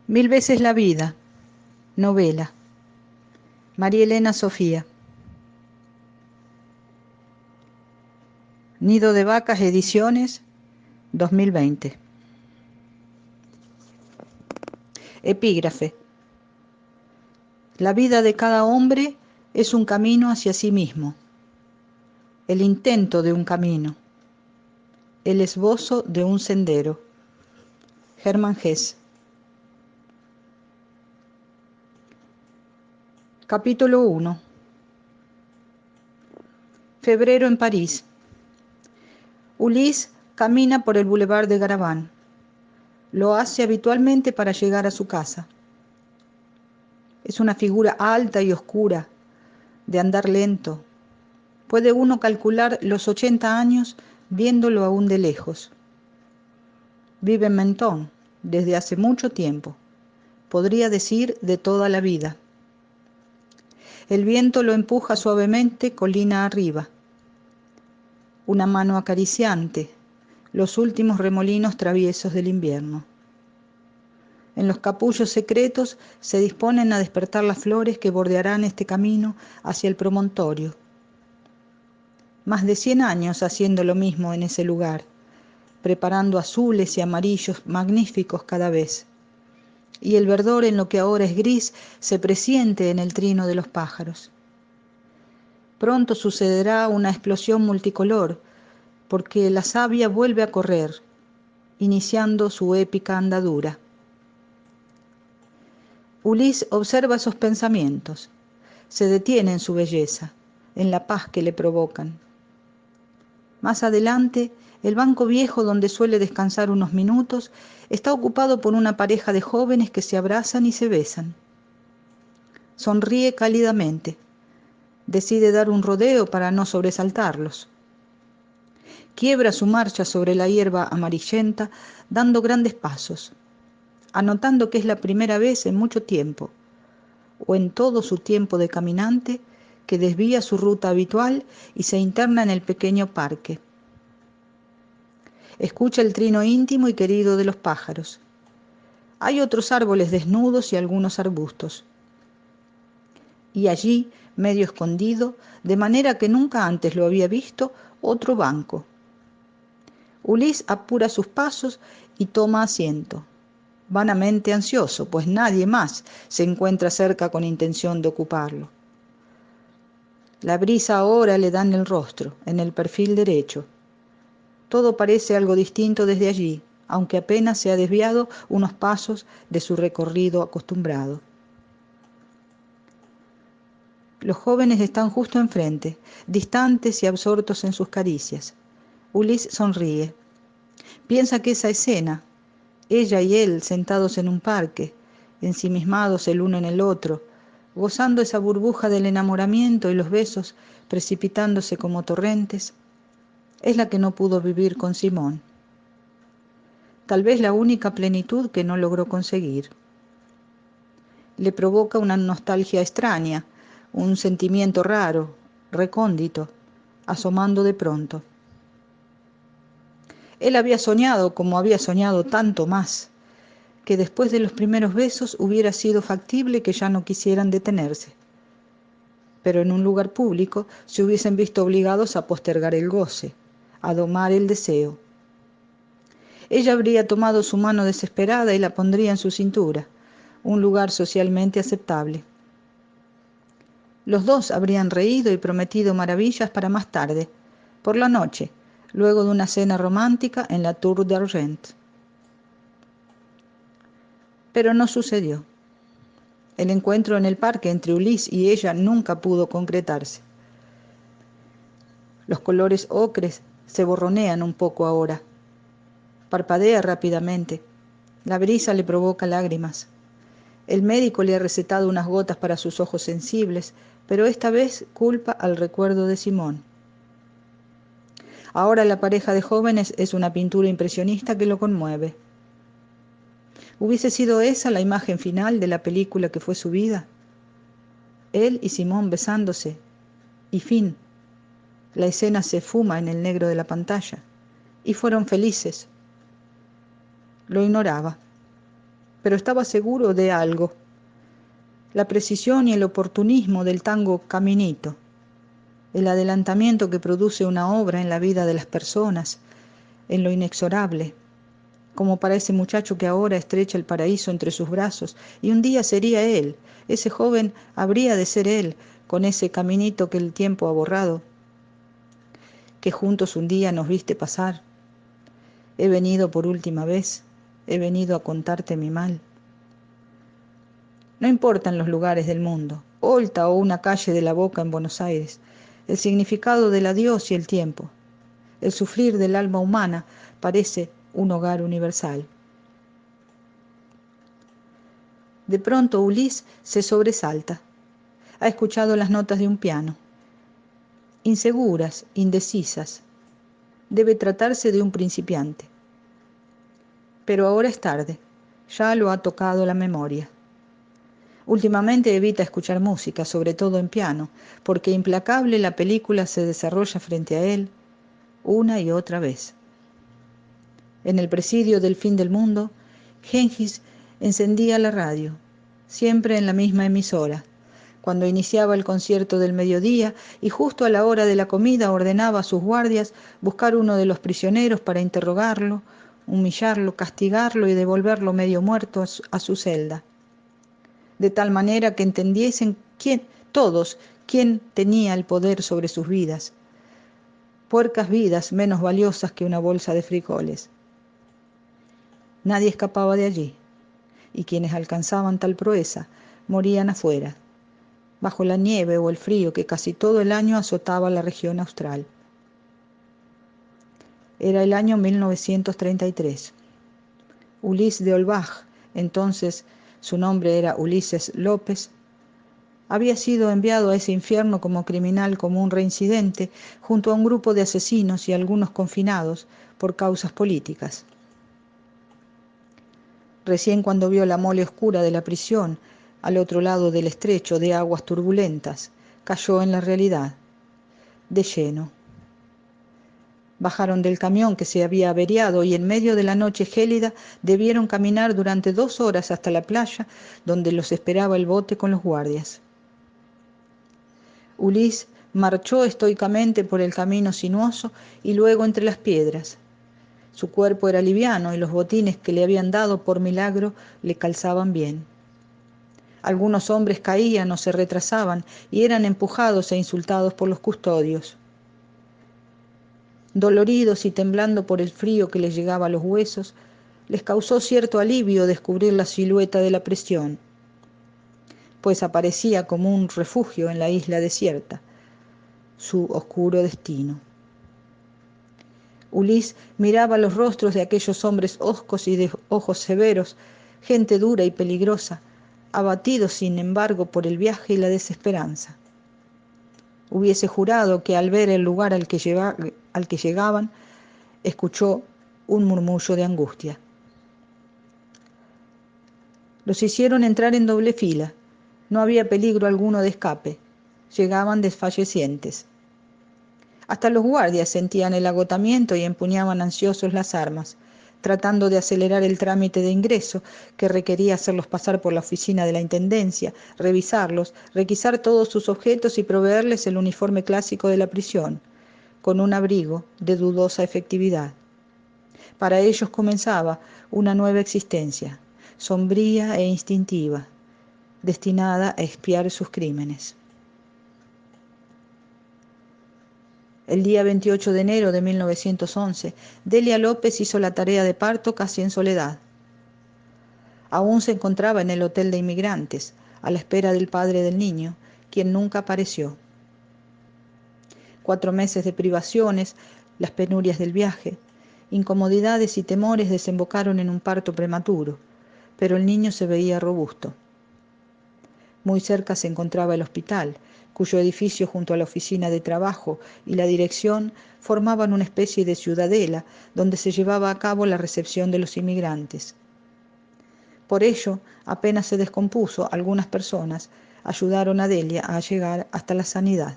Mil veces la vida, novela. María Elena Sofía. Nido de Vacas Ediciones, 2020. Epígrafe. La vida de cada hombre es un camino hacia sí mismo, el intento de un camino, el esbozo de un sendero. Hermann Hesse. Capítulo 1. Febrero en París. Ulises camina por el boulevard de Garabán. Lo hace habitualmente para llegar a su casa. Es una figura alta y oscura, de andar lento. Puede uno calcular los 80 años viéndolo aún de lejos. Vive en Mentón desde hace mucho tiempo, podría decir de toda la vida. El viento lo empuja suavemente colina arriba. Una mano acariciante, los últimos remolinos traviesos del invierno. En los capullos secretos se disponen a despertar las flores que bordearán este camino hacia el promontorio. Más de 100 años haciendo lo mismo en ese lugar, preparando azules y amarillos magníficos cada vez. Y el verdor en lo que ahora es gris se presiente en el trino de los pájaros. Pronto sucederá una explosión multicolor, porque la savia vuelve a correr, iniciando su épica andadura. Ulises observa esos pensamientos, se detiene en su belleza, en la paz que le provocan. Más adelante, el banco viejo donde suele descansar unos minutos está ocupado por una pareja de jóvenes que se abrazan y se besan. Sonríe cálidamente. Decide dar un rodeo para no sobresaltarlos. Quiebra su marcha sobre la hierba amarillenta, dando grandes pasos, anotando que es la primera vez en mucho tiempo, o en todo su tiempo de caminante, que desvía su ruta habitual y se interna en el pequeño parque. Escucha el trino íntimo y querido de los pájaros. Hay otros árboles desnudos y algunos arbustos. Y allí, medio escondido, de manera que nunca antes lo había visto, otro banco. Ulises apura sus pasos y toma asiento, vanamente ansioso, pues nadie más se encuentra cerca con intención de ocuparlo. La brisa ahora le da en el rostro, en el perfil derecho. Todo parece algo distinto desde allí, aunque apenas se ha desviado unos pasos de su recorrido acostumbrado. Los jóvenes están justo enfrente, distantes y absortos en sus caricias. Ulises sonríe. Piensa que esa escena, ella y él sentados en un parque, ensimismados el uno en el otro, gozando esa burbuja del enamoramiento y los besos precipitándose como torrentes, es la que no pudo vivir con Simón. Tal vez la única plenitud que no logró conseguir. Le provoca una nostalgia extraña, un sentimiento raro, recóndito, asomando de pronto. Él había soñado, como había soñado tanto más, que después de los primeros besos hubiera sido factible que ya no quisieran detenerse. Pero en un lugar público se hubiesen visto obligados a postergar el goce, a domar el deseo. Ella habría tomado su mano desesperada y la pondría en su cintura, un lugar socialmente aceptable. Los dos habrían reído y prometido maravillas para más tarde, por la noche, luego de una cena romántica en la Tour d'Argent. Pero no sucedió. El encuentro en el parque entre Ulises y ella nunca pudo concretarse. Los colores ocres se borronean un poco ahora. Parpadea rápidamente. La brisa le provoca lágrimas. El médico le ha recetado unas gotas para sus ojos sensibles, pero esta vez culpa al recuerdo de Simón. Ahora la pareja de jóvenes es una pintura impresionista que lo conmueve. ¿Hubiese sido esa la imagen final de la película que fue su vida? Él y Simón besándose, y fin. La escena se fuma en el negro de la pantalla, y fueron felices. Lo ignoraba. pero estaba seguro de algo: la precisión y el oportunismo del tango Caminito, el adelantamiento que produce una obra en la vida de las personas, en lo inexorable, como para ese muchacho que ahora estrecha el paraíso entre sus brazos, y un día sería él, ese joven habría de ser él, con ese caminito que el tiempo ha borrado, que juntos un día nos viste pasar. He venido por última vez, he venido a contarte mi mal. No importan los lugares del mundo, Olta o una calle de la Boca en Buenos Aires, el significado del adiós y el tiempo, el sufrir del alma humana parece un hogar universal. De pronto Ulises se sobresalta. Ha escuchado las notas de un piano. Inseguras, indecisas. Debe tratarse de un principiante. Pero ahora es tarde. Ya lo ha tocado la memoria. Últimamente evita escuchar música, sobre todo en piano, porque implacable la película se desarrolla frente a él una y otra vez. En el presidio del fin del mundo, Gengis encendía la radio, siempre en la misma emisora, cuando iniciaba el concierto del mediodía y justo a la hora de la comida ordenaba a sus guardias buscar uno de los prisioneros para interrogarlo, humillarlo, castigarlo y devolverlo medio muerto a su celda, de tal manera que entendiesen todos quién tenía el poder sobre sus vidas, puercas vidas menos valiosas que una bolsa de frijoles. Nadie escapaba de allí, y quienes alcanzaban tal proeza morían afuera, bajo la nieve o el frío que casi todo el año azotaba la región austral. Era el año 1933. Ulises de Olbach, entonces su nombre era Ulises López, había sido enviado a ese infierno como criminal común reincidente junto a un grupo de asesinos y algunos confinados por causas políticas. Recién cuando vio la mole oscura de la prisión, al otro lado del estrecho de aguas turbulentas, cayó en la realidad, de lleno. Bajaron del camión que se había averiado y en medio de la noche gélida debieron caminar durante 2 horas hasta la playa, donde los esperaba el bote con los guardias. Ulises marchó estoicamente por el camino sinuoso y luego entre las piedras. Su cuerpo era liviano y los botines que le habían dado por milagro le calzaban bien. Algunos hombres caían o se retrasaban y eran empujados e insultados por los custodios. Doloridos y temblando por el frío que les llegaba a los huesos, les causó cierto alivio descubrir la silueta de la prisión, pues aparecía como un refugio en la isla desierta, su oscuro destino. Ulises miraba los rostros de aquellos hombres hoscos y de ojos severos, gente dura y peligrosa, abatidos sin embargo por el viaje y la desesperanza. Hubiese jurado que al ver el lugar al que llegaban, escuchó un murmullo de angustia. Los hicieron entrar en doble fila. No había peligro alguno de escape. Llegaban desfallecientes. Hasta los guardias sentían el agotamiento y empuñaban ansiosos las armas, tratando de acelerar el trámite de ingreso, que requería hacerlos pasar por la oficina de la intendencia, revisarlos, requisar todos sus objetos y proveerles el uniforme clásico de la prisión, con un abrigo de dudosa efectividad. Para ellos comenzaba una nueva existencia, sombría e instintiva, destinada a expiar sus crímenes. El día 28 de enero de 1911, Delia López hizo la tarea de parto casi en soledad. Aún se encontraba en el hotel de inmigrantes, a la espera del padre del niño, quien nunca apareció. 4 meses de privaciones, las penurias del viaje, incomodidades y temores desembocaron en un parto prematuro, pero el niño se veía robusto. Muy cerca se encontraba el hospital, cuyo edificio junto a la oficina de trabajo y la dirección formaban una especie de ciudadela donde se llevaba a cabo la recepción de los inmigrantes. Por ello, apenas se descompuso, algunas personas ayudaron a Delia a llegar hasta la sanidad.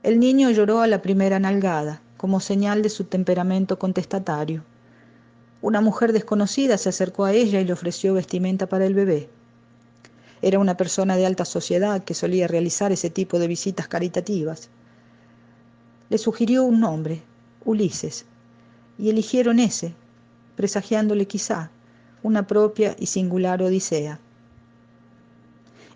El niño lloró a la primera nalgada, como señal de su temperamento contestatario. Una mujer desconocida se acercó a ella y le ofreció vestimenta para el bebé. Era una persona de alta sociedad que solía realizar ese tipo de visitas caritativas. Le sugirió un nombre, Ulises, y eligieron ese, presagiándole quizá una propia y singular odisea.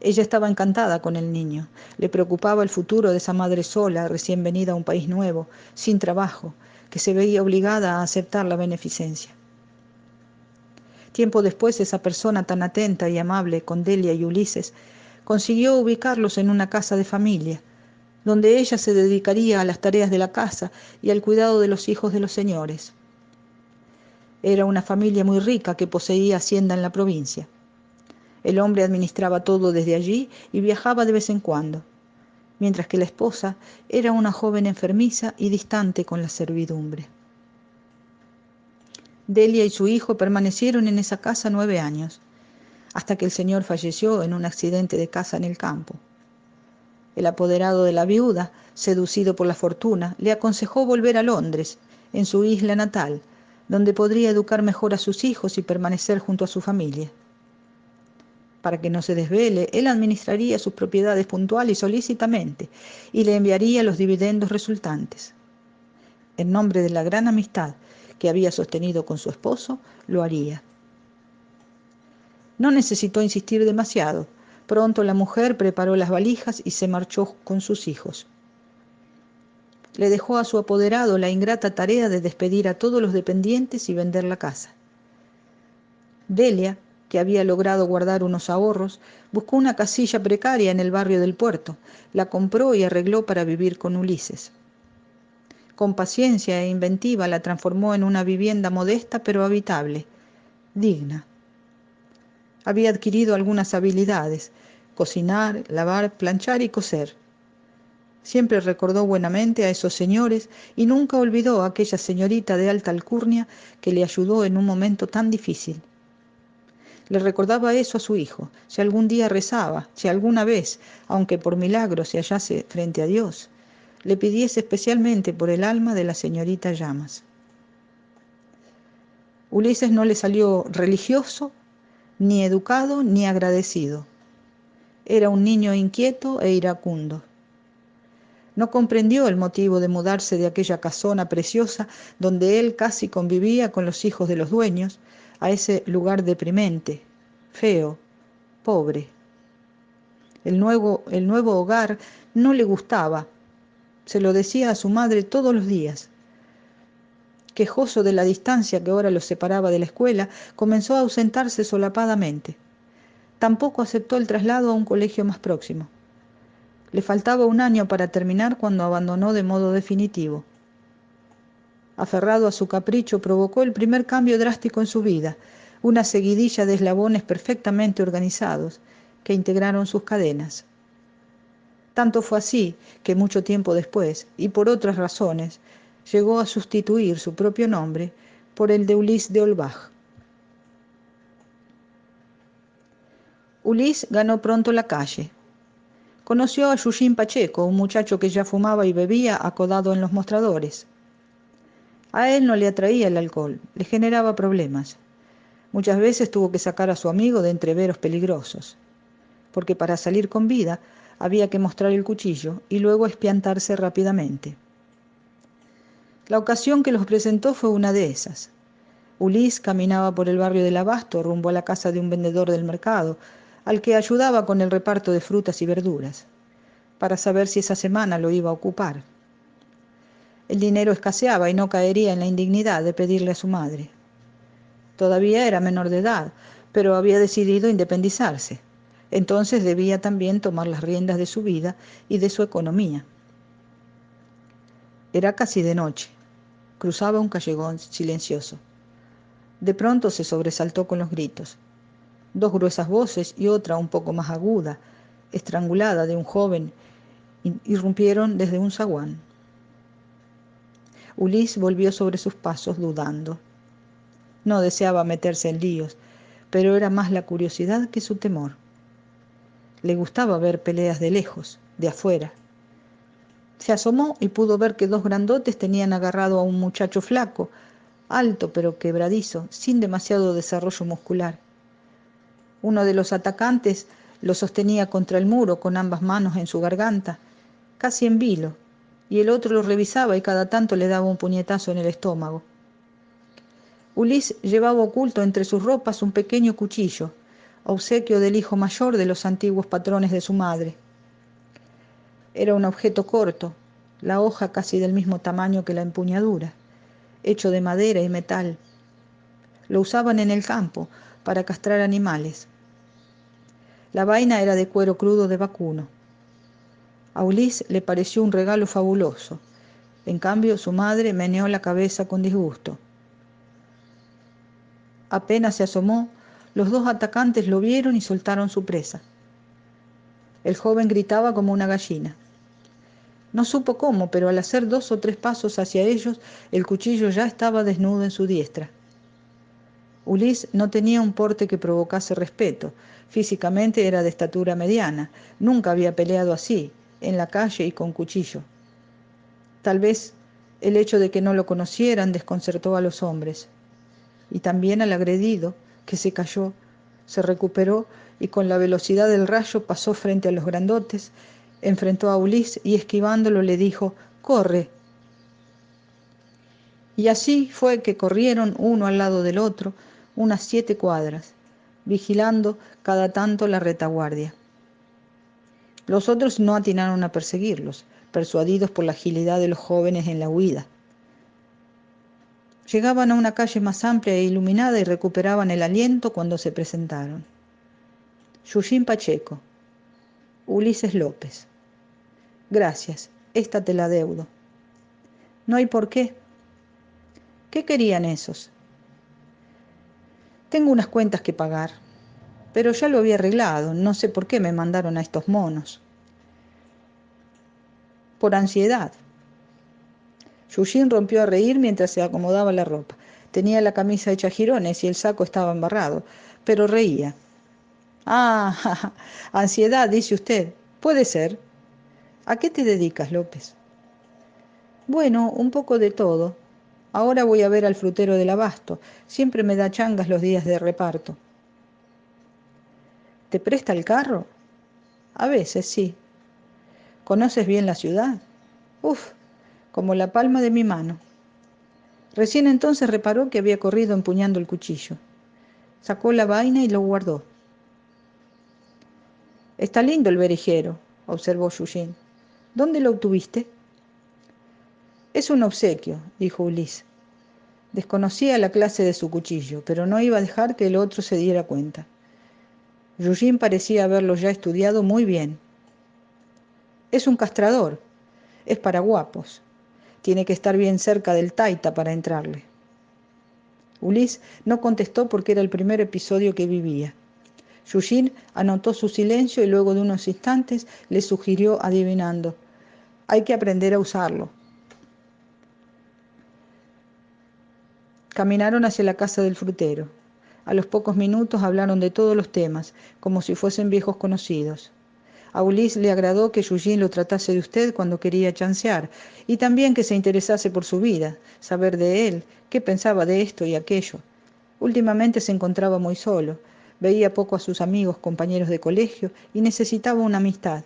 Ella estaba encantada con el niño. Le preocupaba el futuro de esa madre sola, recién venida a un país nuevo, sin trabajo, que se veía obligada a aceptar la beneficencia. Tiempo después, esa persona tan atenta y amable con Delia y Ulises consiguió ubicarlos en una casa de familia, donde ella se dedicaría a las tareas de la casa y al cuidado de los hijos de los señores. Era una familia muy rica que poseía hacienda en la provincia. El hombre administraba todo desde allí y viajaba de vez en cuando, mientras que la esposa era una joven enfermiza y distante con la servidumbre. Delia y su hijo permanecieron en esa casa 9 años, hasta que el señor falleció en un accidente de casa en el campo. El apoderado de la viuda, seducido por la fortuna, le aconsejó volver a Londres, en su isla natal, donde podría educar mejor a sus hijos y permanecer junto a su familia. Para que no se desvele, él administraría sus propiedades puntual y solícitamente y le enviaría los dividendos resultantes. En nombre de la gran amistad que había sostenido con su esposo, lo haría. No necesitó insistir demasiado. Pronto la mujer preparó las valijas y se marchó con sus hijos. Le dejó a su apoderado la ingrata tarea de despedir a todos los dependientes y vender la casa. Delia, que había logrado guardar unos ahorros, buscó una casilla precaria en el barrio del puerto, la compró y arregló para vivir con Ulises. Con paciencia e inventiva la transformó en una vivienda modesta pero habitable, digna. Había adquirido algunas habilidades: cocinar, lavar, planchar y coser. Siempre recordó buenamente a esos señores y nunca olvidó a aquella señorita de alta alcurnia que le ayudó en un momento tan difícil. Le recordaba eso a su hijo, si algún día rezaba, si alguna vez, aunque por milagro se hallase frente a Dios, le pidiese especialmente por el alma de la señorita Llamas. Ulises no le salió religioso, ni educado, ni agradecido. Era un niño inquieto e iracundo. No comprendió el motivo de mudarse de aquella casona preciosa donde él casi convivía con los hijos de los dueños, a ese lugar deprimente, feo, pobre. El nuevo hogar no le gustaba, se lo decía a su madre todos los días. Quejoso de la distancia que ahora los separaba de la escuela, comenzó a ausentarse solapadamente. Tampoco aceptó el traslado a un colegio más próximo. Le faltaba 1 año para terminar cuando abandonó de modo definitivo. Aferrado a su capricho, provocó el primer cambio drástico en su vida, una seguidilla de eslabones perfectamente organizados que integraron sus cadenas. Tanto fue así que mucho tiempo después, y por otras razones, llegó a sustituir su propio nombre por el de Ulises de Olbach. Ulises ganó pronto la calle. Conoció a Yuyin Pacheco, un muchacho que ya fumaba y bebía acodado en los mostradores. A él no le atraía el alcohol, le generaba problemas. Muchas veces tuvo que sacar a su amigo de entreveros peligrosos, porque para salir con vida había que mostrar el cuchillo y luego espiantarse rápidamente. La ocasión que los presentó fue una de esas. Ulises caminaba por el barrio del Abasto rumbo a la casa de un vendedor del mercado, al que ayudaba con el reparto de frutas y verduras, para saber si esa semana lo iba a ocupar. El dinero escaseaba y no caería en la indignidad de pedirle a su madre. Todavía era menor de edad, pero había decidido independizarse. Entonces debía también tomar las riendas de su vida y de su economía. Era casi de noche. Cruzaba un callejón silencioso. De pronto se sobresaltó con los gritos. 2 gruesas voces y otra un poco más aguda, estrangulada, de un joven, irrumpieron desde un zaguán. Ulises volvió sobre sus pasos dudando. No deseaba meterse en líos, pero era más la curiosidad que su temor. Le gustaba ver peleas de lejos, de afuera. Se asomó y pudo ver que 2 grandotes tenían agarrado a un muchacho flaco, alto pero quebradizo, sin demasiado desarrollo muscular. Uno de los atacantes lo sostenía contra el muro con ambas manos en su garganta, casi en vilo, y el otro lo revisaba y cada tanto le daba un puñetazo en el estómago. Ulises llevaba oculto entre sus ropas un pequeño cuchillo, obsequio del hijo mayor de los antiguos patrones de su madre. Era un objeto corto, la hoja casi del mismo tamaño que la empuñadura, hecho de madera y metal. Lo usaban en el campo para castrar animales. La vaina era de cuero crudo de vacuno. A Ulises le pareció un regalo fabuloso. En cambio, su madre meneó la cabeza con disgusto. Apenas se asomó, los dos atacantes lo vieron y soltaron su presa. El joven gritaba como una gallina. No supo cómo, pero al hacer 2 o 3 pasos hacia ellos, el cuchillo ya estaba desnudo en su diestra. Ulises no tenía un porte que provocase respeto. Físicamente era de estatura mediana. Nunca había peleado así, en la calle y con cuchillo. Tal vez el hecho de que no lo conocieran desconcertó a los hombres. Y también al agredido, que se cayó, se recuperó y con la velocidad del rayo pasó frente a los grandotes, enfrentó a Ulises y esquivándolo le dijo: «¡Corre!». Y así fue que corrieron uno al lado del otro unas 7 cuadras, vigilando cada tanto la retaguardia. Los otros no atinaron a perseguirlos, persuadidos por la agilidad de los jóvenes en la huida. Llegaban a una calle más amplia e iluminada y recuperaban el aliento cuando se presentaron. Yuyin Pacheco, Ulises López. Gracias, esta te la deudo. No hay por qué. ¿Qué querían esos? Tengo unas cuentas que pagar, pero ya lo había arreglado, no sé por qué me mandaron a estos monos. Por ansiedad. Yuyin rompió a reír mientras se acomodaba la ropa. Tenía la camisa hecha jirones y el saco estaba embarrado, pero reía. Ah, ja, ja, ansiedad, dice usted. Puede ser. ¿A qué te dedicas, López? Bueno, un poco de todo. Ahora voy a ver al frutero del abasto. Siempre me da changas los días de reparto. ¿Te presta el carro? A veces, sí. ¿Conoces bien la ciudad? Uf, como la palma de mi mano. Recién entonces reparó que había corrido empuñando el cuchillo. Sacó la vaina y lo guardó. Está lindo el berijero, observó Yuyin. ¿Dónde lo obtuviste? Es un obsequio, dijo Ulises. Desconocía la clase de su cuchillo, pero no iba a dejar que el otro se diera cuenta. Yuyin parecía haberlo ya estudiado muy bien. Es un castrador, es para guapos. Tiene que estar bien cerca del taita para entrarle. Ulises no contestó porque era el primer episodio que vivía. Yuyin anotó su silencio y luego de unos instantes le sugirió adivinando: hay que aprender a usarlo. Caminaron hacia la casa del frutero. A los pocos minutos hablaron de todos los temas, como si fuesen viejos conocidos. A Ulises le agradó que Yuyin lo tratase de usted cuando quería chancear, y también que se interesase por su vida, saber de él, qué pensaba de esto y aquello. Últimamente se encontraba muy solo, veía poco a sus amigos, compañeros de colegio, y necesitaba una amistad.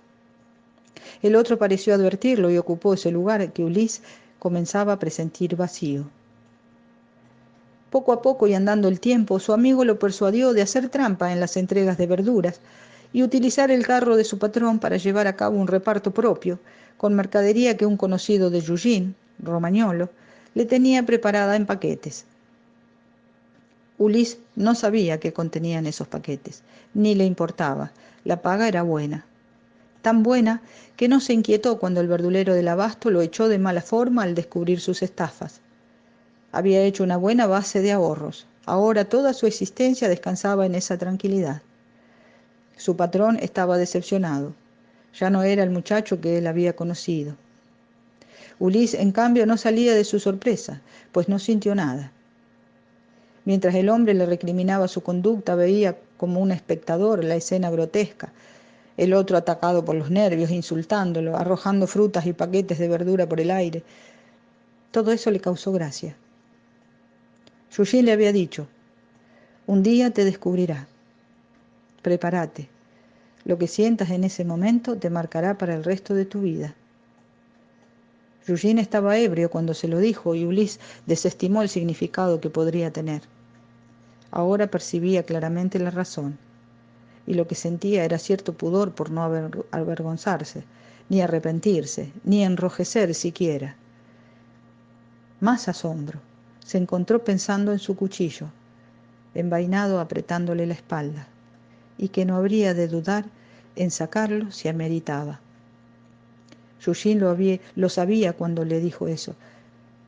El otro pareció advertirlo y ocupó ese lugar que Ulises comenzaba a presentir vacío. Poco a poco y andando el tiempo, su amigo lo persuadió de hacer trampa en las entregas de verduras y utilizar el carro de su patrón para llevar a cabo un reparto propio, con mercadería que un conocido de Yuyin, Romagnolo, le tenía preparada en paquetes. Ulises no sabía qué contenían esos paquetes, ni le importaba. La paga era buena. Tan buena que no se inquietó cuando el verdulero del abasto lo echó de mala forma al descubrir sus estafas. Había hecho una buena base de ahorros. Ahora toda su existencia descansaba en esa tranquilidad. Su patrón estaba decepcionado. Ya no era el muchacho que él había conocido. Ulises, en cambio, no salía de su sorpresa, pues no sintió nada. Mientras el hombre le recriminaba su conducta, veía como un espectador la escena grotesca. El otro atacado por los nervios, insultándolo, arrojando frutas y paquetes de verdura por el aire. Todo eso le causó gracia. Yujin le había dicho: un día te descubrirá. Prepárate. Lo que sientas en ese momento te marcará para el resto de tu vida. Yujin estaba ebrio cuando se lo dijo y Ulises desestimó el significado que podría tener. Ahora percibía claramente la razón, y lo que sentía era cierto pudor por no avergonzarse, ni arrepentirse, ni enrojecer siquiera. Más asombro. Se encontró pensando en su cuchillo, envainado apretándole la espalda, y que no habría de dudar en sacarlo si ameritaba. Yujin lo sabía cuando le dijo eso,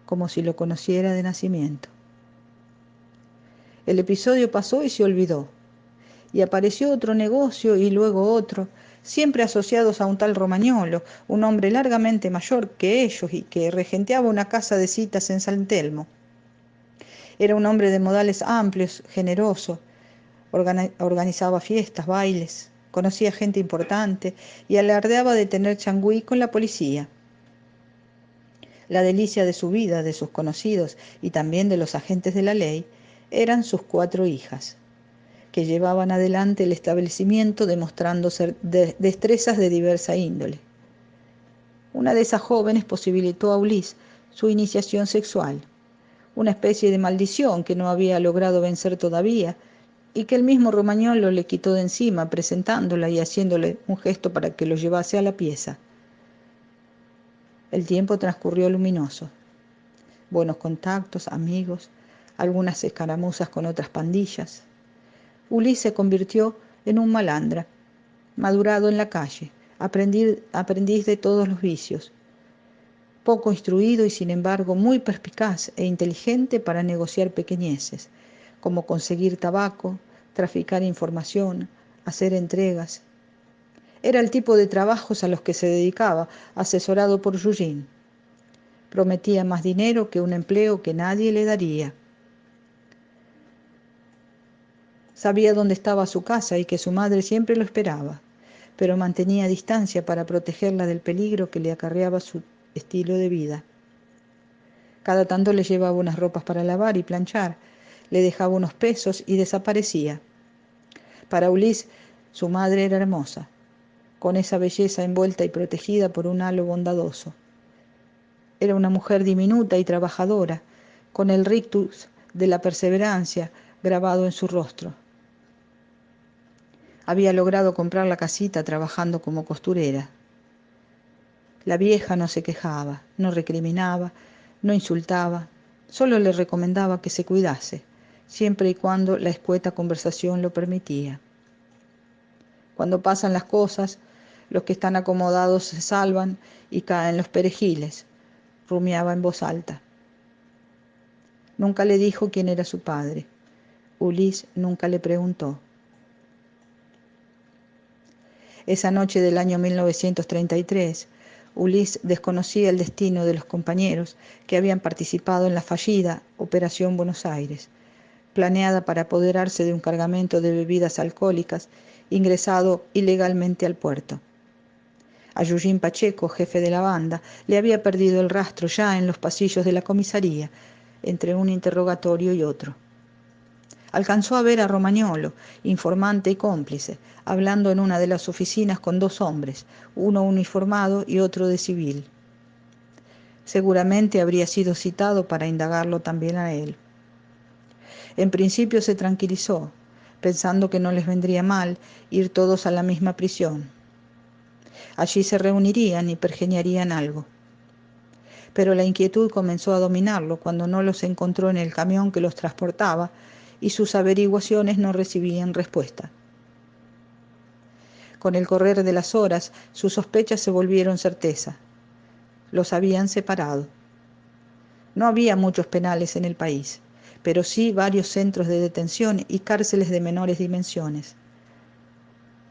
como si lo conociera de nacimiento. El episodio pasó y se olvidó, y apareció otro negocio y luego otro, siempre asociados a un tal Romagnolo, un hombre largamente mayor que ellos y que regenteaba una casa de citas en San Telmo. Era un hombre de modales amplios, generoso, organizaba fiestas, bailes, conocía gente importante y alardeaba de tener changüí con la policía. La delicia de su vida, de sus conocidos y también de los agentes de la ley, eran sus 4 hijas, que llevaban adelante el establecimiento demostrando destrezas de diversa índole. Una de esas jóvenes posibilitó a Ulises su iniciación sexual, una especie de maldición que no había logrado vencer todavía y que el mismo Romagnolo le quitó de encima presentándola y haciéndole un gesto para que lo llevase a la pieza. El tiempo transcurrió luminoso. Buenos contactos, amigos, algunas escaramuzas con otras pandillas. Ulises se convirtió en un malandra, madurado en la calle, aprendiz de todos los vicios, poco instruido y sin embargo muy perspicaz e inteligente para negociar pequeñeces, como conseguir tabaco, traficar información, hacer entregas. Era el tipo de trabajos a los que se dedicaba, asesorado por Yujin. Prometía más dinero que un empleo que nadie le daría. Sabía dónde estaba su casa y que su madre siempre lo esperaba, pero mantenía distancia para protegerla del peligro que le acarreaba su estilo de vida. Cada tanto le llevaba unas ropas para lavar y planchar, le dejaba unos pesos y desaparecía. Para Ulises, su madre era hermosa, con esa belleza envuelta y protegida por un halo bondadoso. Era una mujer diminuta y trabajadora, con el rictus de la perseverancia grabado en su rostro. Había logrado comprar la casita trabajando como costurera. La vieja no se quejaba, no recriminaba, no insultaba, solo le recomendaba que se cuidase, siempre y cuando la escueta conversación lo permitía. Cuando pasan las cosas, los que están acomodados se salvan y caen los perejiles, rumiaba en voz alta. Nunca le dijo quién era su padre. Ulises nunca le preguntó. Esa noche del año 1933, Ulises desconocía el destino de los compañeros que habían participado en la fallida Operación Buenos Aires, planeada para apoderarse de un cargamento de bebidas alcohólicas ingresado ilegalmente al puerto. A Yujin Pacheco, jefe de la banda, le había perdido el rastro ya en los pasillos de la comisaría, entre un interrogatorio y otro. Alcanzó a ver a Romagnolo, informante y cómplice, hablando en una de las oficinas con 2 hombres, uno uniformado y otro de civil. Seguramente habría sido citado para indagarlo también a él. En principio se tranquilizó, pensando que no les vendría mal ir todos a la misma prisión. Allí se reunirían y pergeñarían algo. Pero la inquietud comenzó a dominarlo cuando no los encontró en el camión que los transportaba y sus averiguaciones no recibían respuesta. Con el correr de las horas, sus sospechas se volvieron certeza. Los habían separado. No había muchos penales en el país, pero sí varios centros de detención y cárceles de menores dimensiones.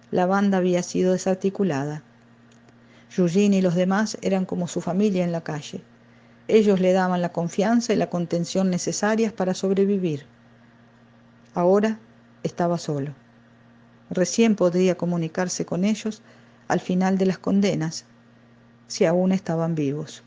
La banda había sido desarticulada. Yujin y los demás eran como su familia en la calle. Ellos le daban la confianza y la contención necesarias para sobrevivir. Ahora estaba solo. Recién podría comunicarse con ellos al final de las condenas, si aún estaban vivos.